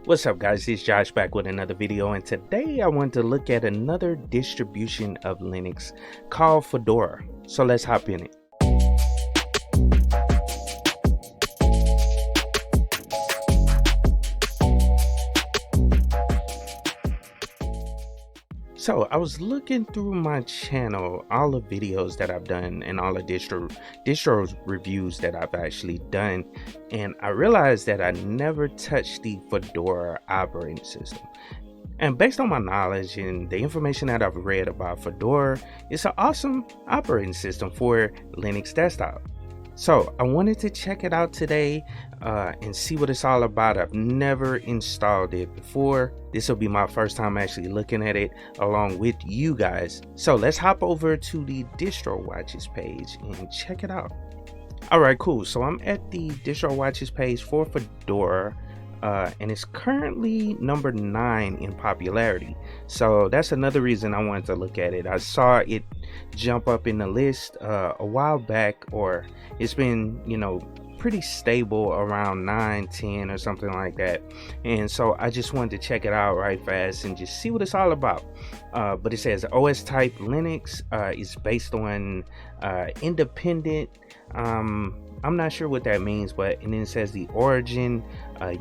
What's up guys, it's Josh back with another video, and today I want to look at another distribution of Linux called Fedora. So let's hop in it. So I was looking through my channel, all the videos that I've done and all the distro reviews that I've actually done, and I realized that I never touched the Fedora operating system. And based on my knowledge and the information that I've read about Fedora, it's an awesome operating system for Linux desktop. So I wanted to check it out today and see what it's all about. I've never installed it before. This will be my first time actually looking at it along with you guys. So let's hop over to the distro watches page and check it out. All right, cool. So I'm at the distro watches page for Fedora. And it's currently number 9 in popularity. So that's another reason I wanted to look at it. I saw it jump up in the list a while back, or it's been, pretty stable around 9, 10 or something like that. And so I just wanted to check it out right fast and just see what it's all about. But it says OS type Linux is based on independent. I'm not sure what that means, and then it says the origin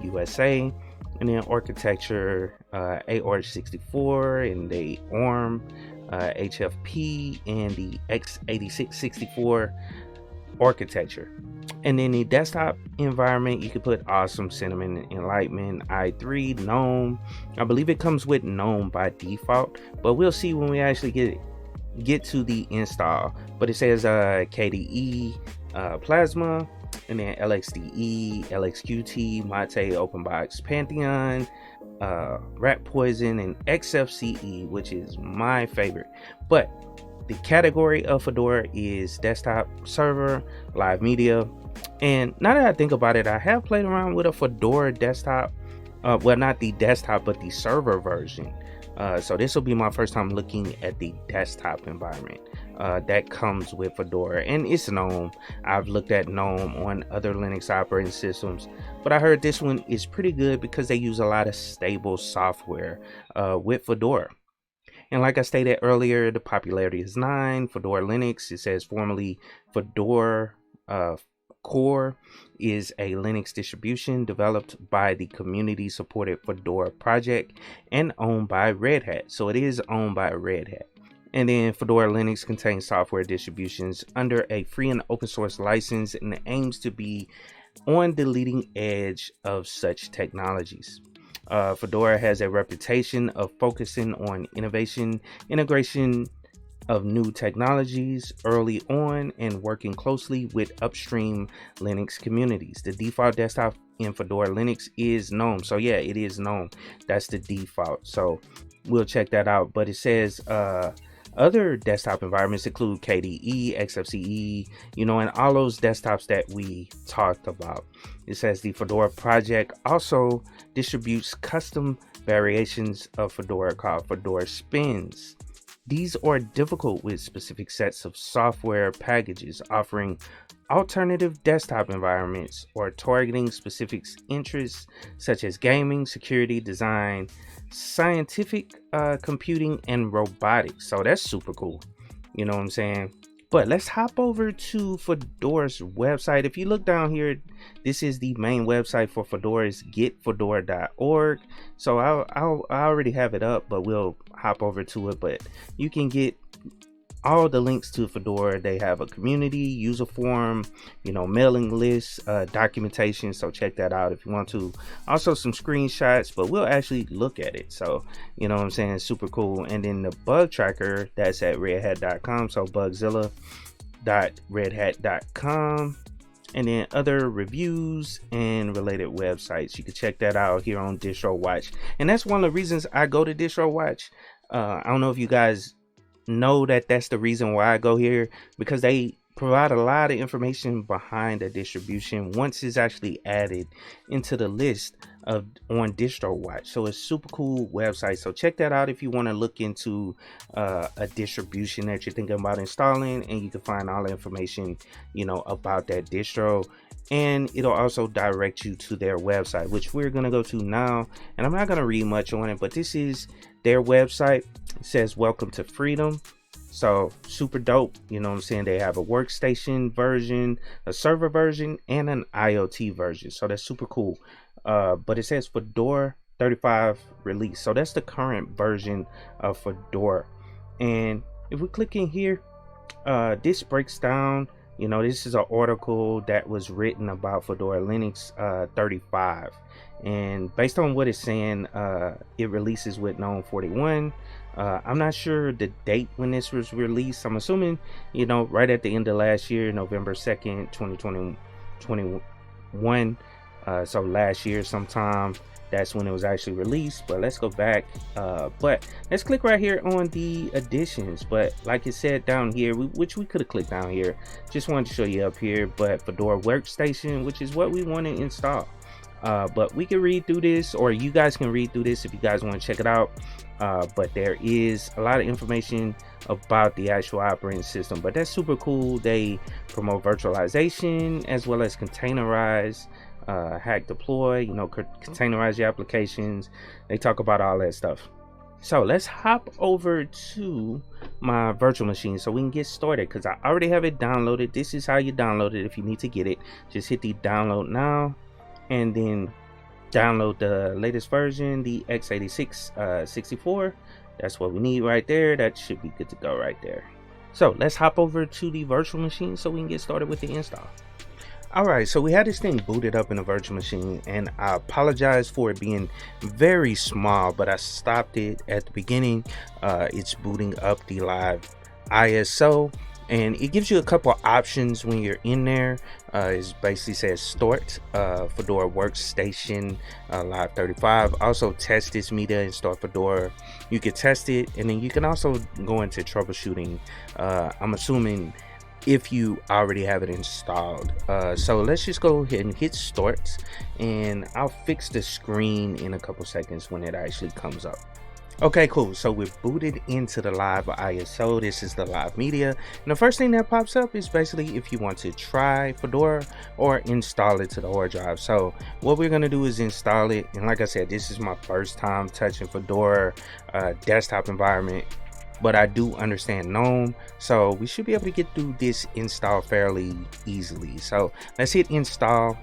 USA, and then architecture AORG64 and the ARM HFP and the x86-64 architecture. And then the desktop environment, you could put Awesome, Cinnamon, Enlightenment, i3, GNOME. I believe it comes with GNOME by default, but we'll see when we actually get to the install. But it says KDE Plasma, and then LXDE, LXQT, Mate, OpenBox, Pantheon, Rat Poison, and XFCE, which is my favorite. But the category of Fedora is desktop, server, live media. And now that I think about it, I have played around with a Fedora desktop. Well, not the desktop, but the server version. So this will be my first time looking at the desktop environment that comes with Fedora, and it's GNOME. I've looked at GNOME on other Linux operating systems, but I heard this one is pretty good because they use a lot of stable software with Fedora. And like I stated earlier, the popularity is 9. Fedora Linux, it says formerly Fedora Core, is a Linux distribution developed by the community supported Fedora project and owned by Red Hat. So it is owned by Red Hat. And then Fedora Linux contains software distributions under a free and open source license and aims to be on the leading edge of such technologies. Fedora has a reputation of focusing on innovation, integration of new technologies early on, and working closely with upstream Linux communities. The default desktop in Fedora Linux is GNOME. So yeah, it is GNOME. That's the default. So we'll check that out. But it says other desktop environments include KDE, XFCE, and all those desktops that we talked about. It says the Fedora project also distributes custom variations of Fedora called Fedora Spins. These are difficult with specific sets of software packages, offering alternative desktop environments or targeting specific interests such as gaming, security, design, scientific computing, and robotics. So that's super cool. You know what I'm saying? But let's hop over to Fedora's website. If you look down here, this is the main website for Fedora, is getfedora.org. So I already have it up, but we'll hop over to it. But you can get all the links to Fedora. They have a community, user forum, mailing list, documentation. So check that out if you want to. Also some screenshots, but we'll actually look at it. So, you know what I'm saying? It's super cool. And then the bug tracker, that's at redhat.com. So bugzilla.redhat.com. And then other reviews and related websites. You can check that out here on Distro Watch. And that's one of the reasons I go to Distro Watch. I don't know if you guys know that's the reason why I go here, because they provide a lot of information behind the distribution once it's actually added into the list on Distro Watch. So it's super cool website. So check that out if you want to look into a distribution that you're thinking about installing, and you can find all the information about that distro and it'll also direct you to their website, which we're going to go to now. And I'm not going to read much on it, but this is their website. It says welcome to freedom. So super dope, you know what I'm saying? They have a workstation version, a server version, and an IoT version, so that's super cool. But it says Fedora 35 release, so that's the current version of Fedora. And if we click in here, this breaks down, you know, this is an article that was written about Fedora Linux 35, and based on what it's saying, it releases with GNOME 41. I'm not sure the date when this was released. I'm assuming, you know, right at the end of last year, November 2nd, 2021. So last year sometime, that's when it was actually released. But let's go back. But let's click right here on the additions. But like it said down here, which we could have clicked down here, just wanted to show you up here. But Fedora Workstation, which is what we want to install. But we can read through this, or you guys can read through this if you guys want to check it out. But there is a lot of information about the actual operating system, but that's super cool. They promote virtualization as well as containerize, hack deploy, you know, containerize your applications. They talk about all that stuff. So let's hop over to my virtual machine so we can get started, because I already have it downloaded. This is how you download it if you need to get it. Just hit the download now, and then download the latest version, the x86 64. That's what we need right there. That should be good to go right there. So let's hop over to the virtual machine so we can get started with the install. Alright, so we had this thing booted up in a virtual machine, and I apologize for it being very small, but I stopped it at the beginning. It's booting up the live ISO, and it gives you a couple of options when you're in there. It basically says start Fedora Workstation Live 35. Also test this media and start Fedora. You can test it, and then you can also go into troubleshooting. I'm assuming if you already have it installed. So let's just go ahead and hit start, and I'll fix the screen in a couple seconds when it actually comes up. Okay, cool. So we're booted into the live ISO. This is the live media, and the first thing that pops up is basically if you want to try Fedora or install it to the hard drive. So what we're going to do is install it, and like I said, this is my first time touching Fedora desktop environment, but I do understand GNOME, so we should be able to get through this install fairly easily. So let's hit install,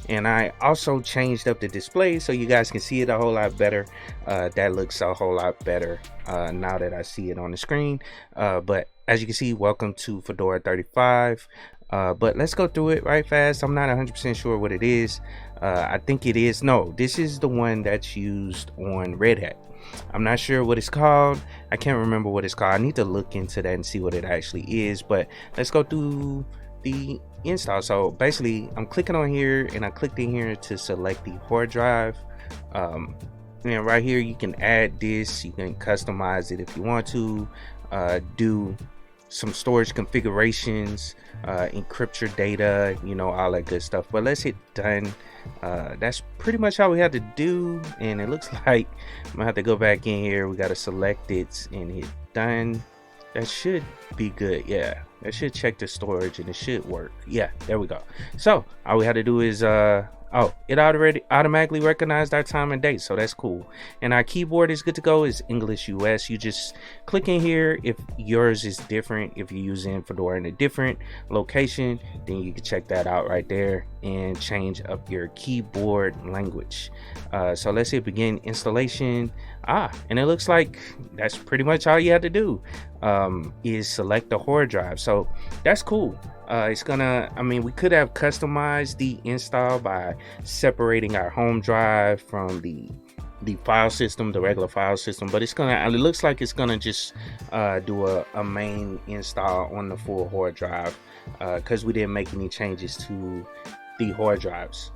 and I also changed up the display so you guys can see it a whole lot better. That looks a whole lot better now that I see it on the screen. But as you can see, welcome to Fedora 35. But let's go through it right fast. I'm not 100% sure what it is. I think it is, no, this is the one that's used on Red Hat. I'm not sure what it's called. I can't remember what it's called. I need to look into that and see what it actually is. But let's go through the install. So basically I'm clicking on here, and I clicked in here to select the hard drive. And right here you can add this, you can customize it if you want to, do some storage configurations, encrypt your data, you know, all that good stuff. But let's hit done. That's pretty much all we had to do, and it looks like I'm gonna have to go back in here. We got to select it and hit done. That should be good. Yeah, that should check the storage, and it should work. Yeah, there we go. So all we had to do is oh, it already automatically recognized our time and date, so that's cool. And our keyboard is good to go. Is English US. You just click in here if yours is different. If you're using Fedora in a different location, then you can check that out right there and change up your keyboard language. So let's hit begin installation. And it looks like that's pretty much all you have to do, is select the hard drive. So that's cool. It's gonna, I mean, we could have customized the install by separating our home drive from the file system, the regular file system, but it's gonna, it looks like it's gonna just do a main install on the full hard drive, because we didn't make any changes to the hard drives.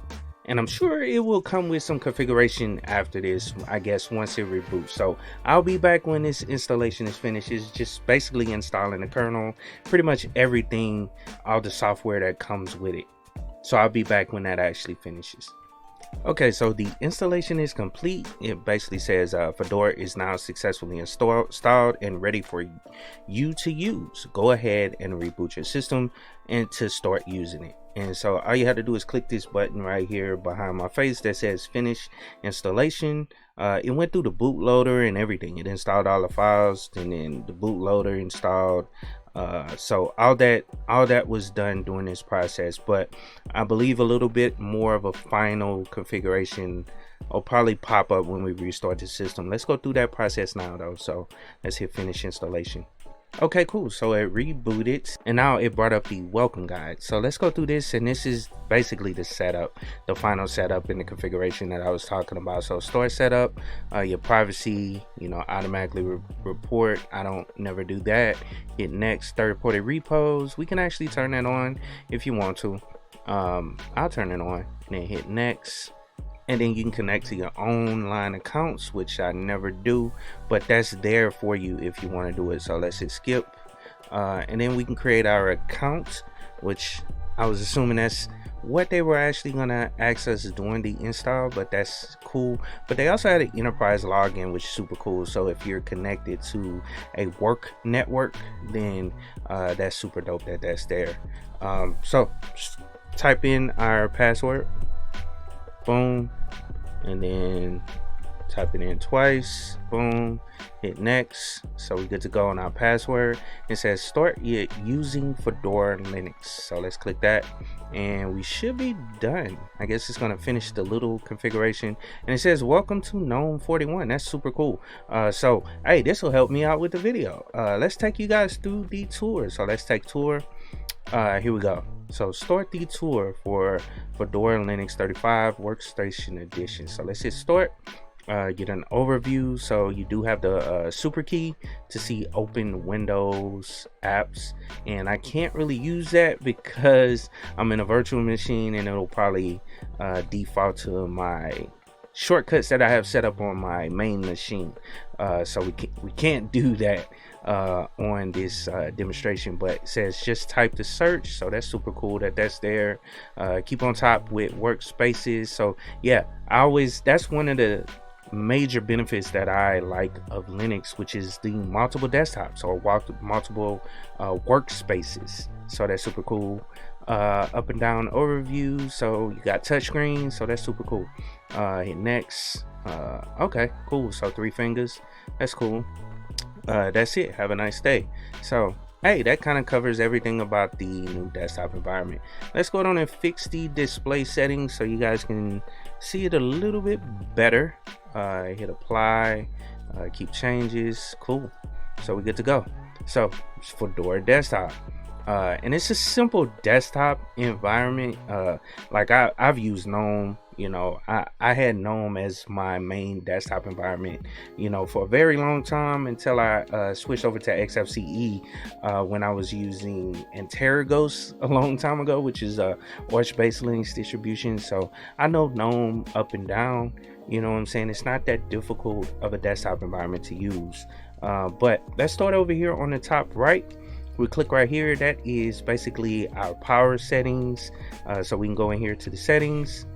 And I'm sure it will come with some configuration after this, I guess, once it reboots. So I'll be back when this installation is finished. It's just basically installing the kernel, pretty much everything, all the software that comes with it. So I'll be back when that actually finishes. Okay, so the installation is complete. It basically says Fedora is now successfully installed and ready for you to use. Go ahead and reboot your system and to start using it. And so all you have to do is click this button right here behind my face that says finish installation. It went through the bootloader and everything. It installed all the files, and then the bootloader installed. So all that was done during this process, but I believe a little bit more of a final configuration will probably pop up when we restart the system. Let's go through that process now though. So let's hit finish installation. Okay, cool. So it rebooted and now it brought up the welcome guide. So let's go through this, and this is basically the setup, the final setup in the configuration that I was talking about. So store setup, your privacy, automatically report. I don't never do that. Hit next. Third party repos, we can actually turn that on if you want to. I'll turn it on, and then hit next. And then you can connect to your own line accounts, which I never do, but that's there for you if you want to do it. So let's hit skip, and then we can create our account, which I was assuming that's what they were actually gonna ask us during the install, but that's cool. But they also had an enterprise login, which is super cool. So if you're connected to a work network, then that's super dope that that's there. So type in our password. Boom, and then type it in twice. Boom, hit next. So we're good to go on our password. It says start using Fedora Linux, so let's click that and we should be done. I guess it's gonna finish the little configuration, and it says welcome to Gnome 41. That's super cool. So hey, this will help me out with the video. Let's take you guys through the tour. So let's take tour. Here we go. So start the tour for Fedora Linux 35 Workstation Edition. So let's hit start. Get an overview. So you do have the super key to see open Windows apps, and I can't really use that because I'm in a virtual machine, and it'll probably default to my shortcuts that I have set up on my main machine. So we can't do that on this demonstration, but it says just type the search, so that's super cool that that's there. Keep on top with workspaces. So yeah, that's one of the major benefits that I like of Linux, which is the multiple desktops or multiple workspaces. So that's super cool. Up and down overview, so you got touchscreen, so that's super cool. Hit next. Okay, cool. So 3 fingers, that's cool. That's it. Have a nice day. So hey, that kind of covers everything about the new desktop environment. Let's go down and fix the display settings so you guys can see it a little bit better. Hit apply, keep changes. Cool. So we're good to go. So it's Fedora desktop. And it's a simple desktop environment. Like I've used GNOME. I had GNOME as my main desktop environment, for a very long time, until I switched over to XFCE when I was using Antergos a long time ago, which is a Arch-based Linux distribution. So I know GNOME up and down. You know what I'm saying? It's not that difficult of a desktop environment to use. But let's start over here on the top right. We click right here. That is basically our power settings. So we can go in here to the settings,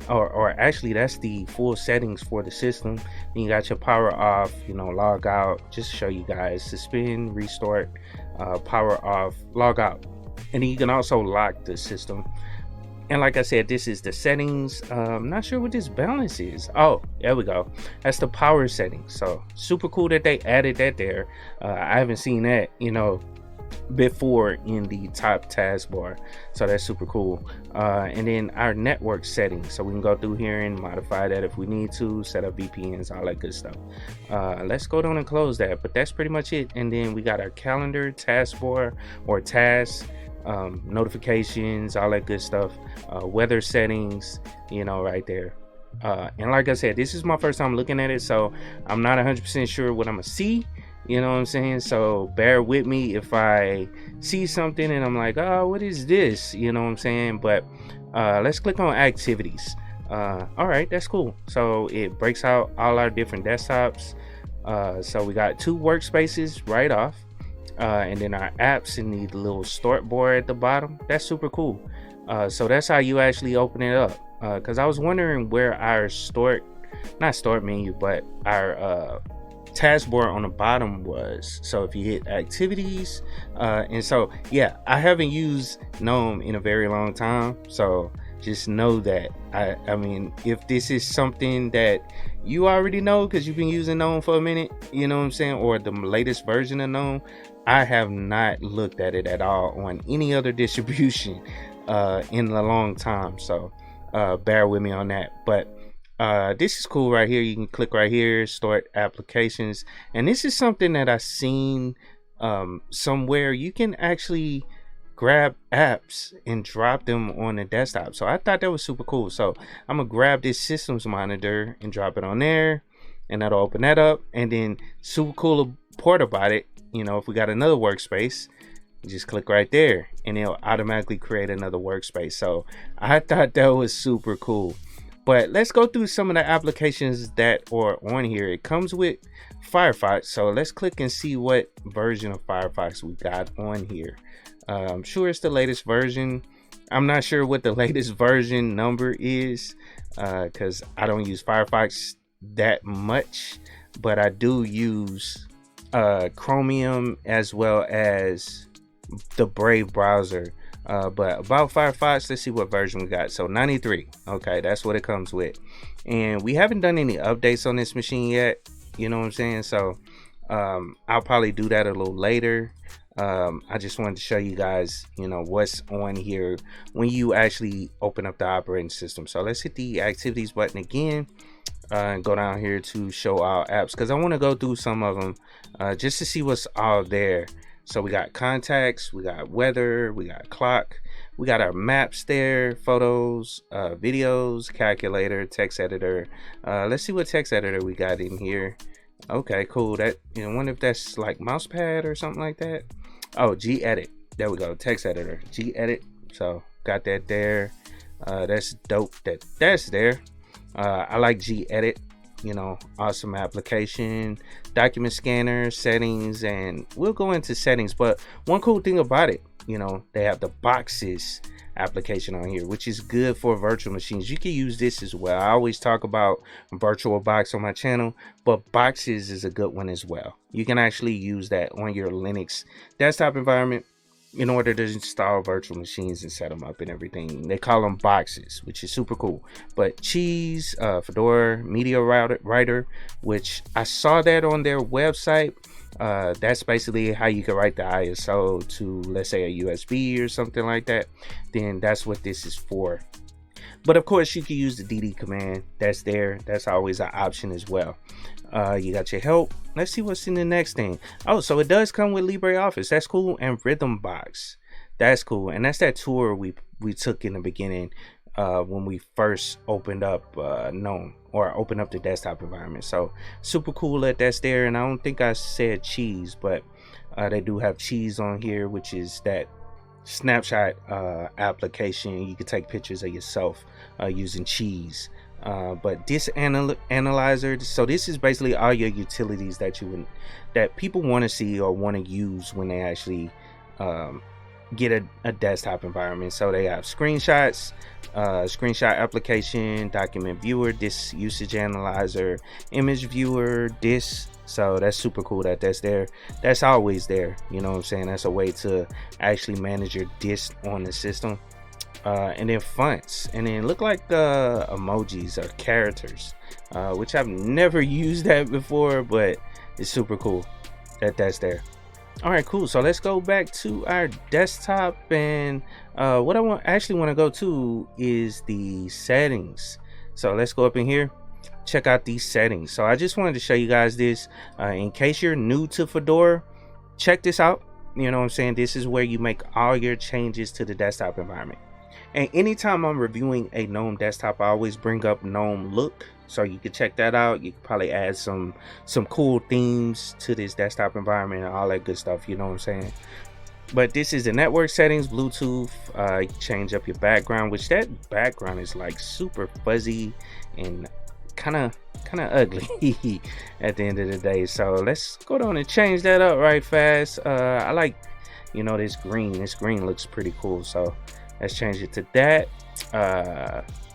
or actually that's the full settings for the system. Then you got your power off, log out, just to show you guys, suspend, restart, power off, log out. And then you can also lock the system. And like I said, this is the settings. I'm not sure what this balance is. Oh, there we go. That's the power settings. So super cool that they added that there. I haven't seen that, before in the top taskbar. So that's super cool. And then our network settings. So we can go through here and modify that if we need to, set up VPNs, all that good stuff. Let's go down and close that. But that's pretty much it. And then we got our calendar, taskbar, or tasks. Notifications, all that good stuff, weather settings, right there. And like I said, this is my first time looking at it, so I'm not 100% sure what I'm gonna see, what I'm saying? So bear with me if I see something and I'm like, oh, what is this? What I'm saying? But let's click on activities. All right, that's cool. So it breaks out all our different desktops. So we got 2 workspaces right off. And then our apps in the little start bar at the bottom. That's super cool. So that's how you actually open it up. Because I was wondering where our not start menu, but our taskbar on the bottom was. So if you hit activities, and so yeah, I haven't used GNOME in a very long time, so just know that I mean, if this is something that you already know because you've been using GNOME for a minute, you know what I'm saying, or the latest version of GNOME, I have not looked at it at all on any other distribution in a long time, so bear with me on that. But this is cool right here. You can click right here, start applications, and this is something that I seen somewhere. You can actually grab apps and drop them on the desktop, so I thought that was super cool. So I'm gonna grab this systems monitor and drop it on there, and that'll open that up. And then super cool part about it, you know, if we got another workspace, just click right there and it'll automatically create another workspace. So I thought that was super cool. But let's go through some of the applications that are on here. It comes with Firefox, so let's click and see what version of Firefox we got on here. I'm sure it's the latest version. I'm not sure what the latest version number is because I don't use Firefox that much, but I do use Chromium as well as the Brave browser. But about Firefox, let's see what version we got. So 93. Okay, that's what it comes with. And we haven't done any updates on this machine yet, you know what I'm saying? So I'll probably do that a little later. I just wanted to show you guys, you know, what's on here when you actually open up the operating system. So let's hit the activities button again and go down here to show our apps, because I want to go through some of them just to see what's all there. So we got contacts, we got weather, we got clock, we got our maps there, photos, videos, calculator, text editor. Let's see what text editor we got in here. Okay, cool. That, you know, wonder if that's like mousepad or something like that. Oh, Gedit. There we go. Text editor, Gedit. So got that there. That's dope. That's there. I like Gedit. You know, awesome application. Document scanner, settings, and we'll go into settings. But one cool thing about it, you know, they have the boxes application on here, which is good for virtual machines. You can use this as well. I always talk about VirtualBox on my channel, but boxes is a good one as well. You can actually use that on your Linux desktop environment in order to install virtual machines and set them up and everything. They call them boxes, which is super cool. But Cheese, Fedora, Media Writer, which I saw that on their website. That's basically how you can write the ISO to, let's say, a USB or something like that. Then that's what this is for. But of course, you can use the DD command. That's there. That's always an option as well. You got your help. Let's see what's in the next thing. Oh, so it does come with LibreOffice. That's cool. And Rhythmbox. That's cool. And that's that tour we took in the beginning when we first opened up GNOME, or opened up the desktop environment. So super cool that that's there. And I don't think I said Cheese, but they do have Cheese on here, which is that snapshot application. You can take pictures of yourself using Cheese. But this analyzer, so this is basically all your utilities that people want to see or want to use when they actually get a desktop environment. So they have screenshots, screenshot application, document viewer, disk usage analyzer, image viewer, disk. So that's super cool that that's there. That's always there, you know what I'm saying? That's a way to actually manage your disk on the system. And then fonts, and then look like emojis or characters, which I've never used that before, but it's super cool that that's there. All right, cool. So let's go back to our desktop, and what I actually want to go to is the settings. So let's go up in here, check out these settings. So I just wanted to show you guys this in case you're new to Fedora. Check this out. You know what I'm saying? This is where you make all your changes to the desktop environment. And anytime I'm reviewing a GNOME desktop, I always bring up GNOME Look, so you can check that out. You can probably add some cool themes to this desktop environment and all that good stuff, you know what I'm saying? But this is the network settings, Bluetooth. You can change up your background, which that background is like super fuzzy and kind of ugly at the end of the day. So let's go down and change that up right fast. I like, you know, this green looks pretty cool, so let's change it to that.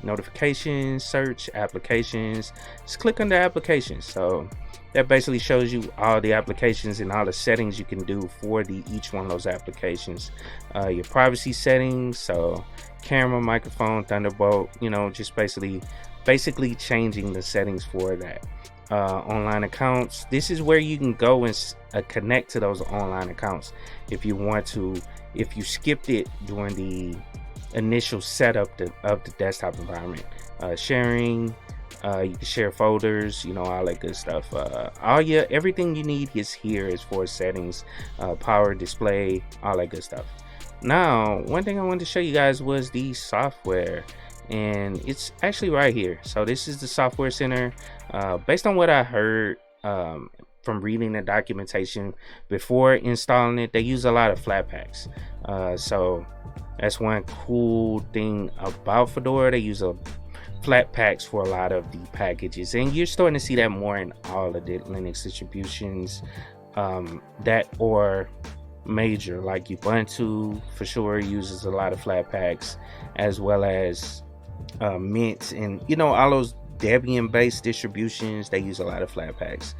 Notifications, search, applications. Just click under applications. So that basically shows you all the applications and all the settings you can do for each one of those applications. Your privacy settings, so camera, microphone, Thunderbolt, you know, just basically changing the settings for that. Online accounts, this is where you can go and connect to those online accounts if you want to. If you skipped it during the initial setup of the desktop environment. Sharing, you can share folders, you know, all that good stuff. Everything you need is here as far as settings, power, display, all that good stuff. Now, one thing I wanted to show you guys was the software, and it's actually right here. So this is the software center. Based on what I heard from reading the documentation before installing it, they use a lot of Flatpaks. So that's one cool thing about Fedora. They use Flatpaks for a lot of the packages, and you're starting to see that more in all of the Linux distributions that or major, like Ubuntu for sure uses a lot of Flatpaks, as well as Mint, and you know, all those Debian based distributions, they use a lot of Flatpaks.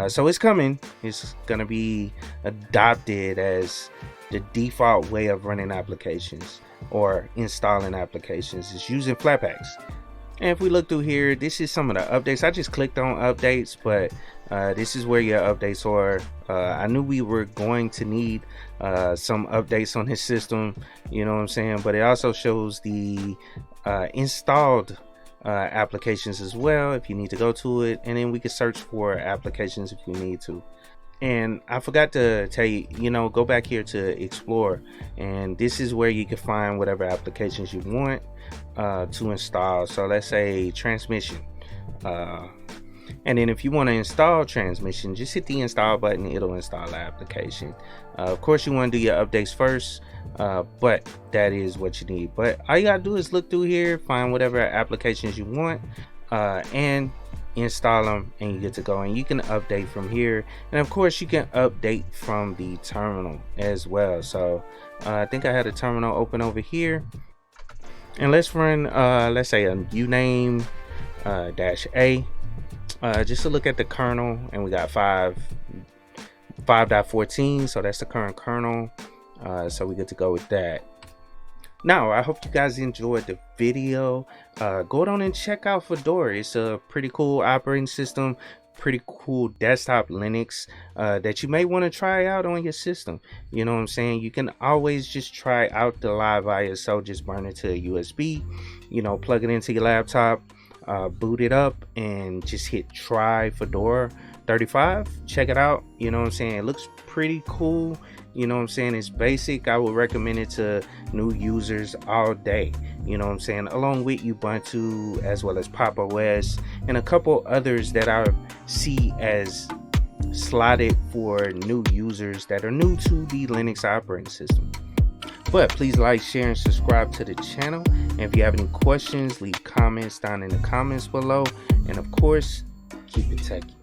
So it's coming. It's gonna be adopted as the default way of running applications or installing applications, is using Flatpaks. And if we look through here, this is some of the updates. I just clicked on updates, but this is where your updates are. I knew we were going to need some updates on this system, you know what I'm saying, but it also shows the installed applications as well if you need to go to it, and then we can search for applications if we need to. And I forgot to tell you, you know, go back here to explore, and this is where you can find whatever applications you want to install. So let's say transmission, and then if you want to install transmission, just hit the install button. It'll install the application. Of course you want to do your updates first, but that is what you need. But all you gotta do is look through here, find whatever applications you want, and install them, and you get to go. And you can update from here, and of course you can update from the terminal as well. So I think I had a terminal open over here, and let's run let's say a uname -a just to look at the kernel, and we got 5.14, so that's the current kernel. So we get to go with that. Now, I hope you guys enjoyed the video. Go down and check out Fedora. It's a pretty cool operating system, pretty cool desktop Linux that you may want to try out on your system. You know what I'm saying? You can always just try out the live ISO. Just burn it to a USB, you know, plug it into your laptop, boot it up, and just hit try Fedora 35. Check it out. You know what I'm saying? It looks pretty cool. You know what I'm saying? It's basic. I would recommend it to new users all day. You know what I'm saying? Along with Ubuntu, as well as Pop! OS, and a couple others that I see as slotted for new users that are new to the Linux operating system. But please like, share, and subscribe to the channel. And if you have any questions, leave comments down in the comments below. And of course, keep it techie.